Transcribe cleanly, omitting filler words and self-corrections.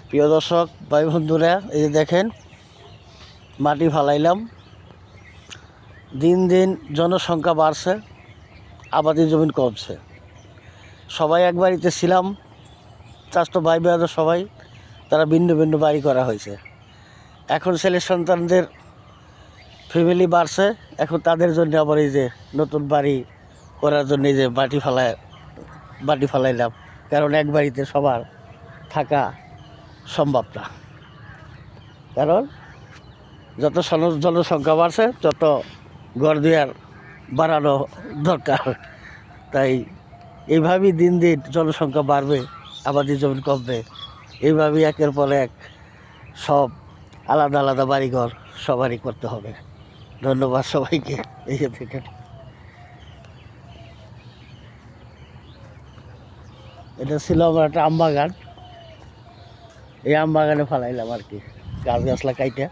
প্রিয় দর্শক ভাই বন্ধুরা, এই যে দেখেন মাটি ফালাইলাম। দিন দিন জনসংখ্যা বাড়ছে, আবাদি জমি কমছে। সবাই এক বাড়িতে ছিলাম, চাষতো ভাই বেড়াতো সবাই, তারা ভিন্ন ভিন্ন বাড়ি করা হয়েছে। এখন ছেলে সন্তানদের ফ্যামিলি বাড়ছে, এখন তাদের জন্য আবার এই যে নতুন বাড়ি করার জন্য এই যে মাটি ফালাইলাম। কারণ এক বাড়িতে সবার থাকা সম্ভব না, কারণ যত জনসংখ্যা বাড়ছে তত ঘর দুয়ার বাড়ানো দরকার। তাই এইভাবেই দিন দিন জনসংখ্যা বাড়বে, আবাদি জমি কমবে, এইভাবেই একের পর এক সব আলাদা আলাদা বাড়িঘর সবারই করতে হবে। ধন্যবাদ সবাইকে। এই যে দেখেন, এটা ছিল আমার একটা আম বাগান। এই আম বাগানে ফালাইলাম আর কি, গাছ গাছলা কাইটা।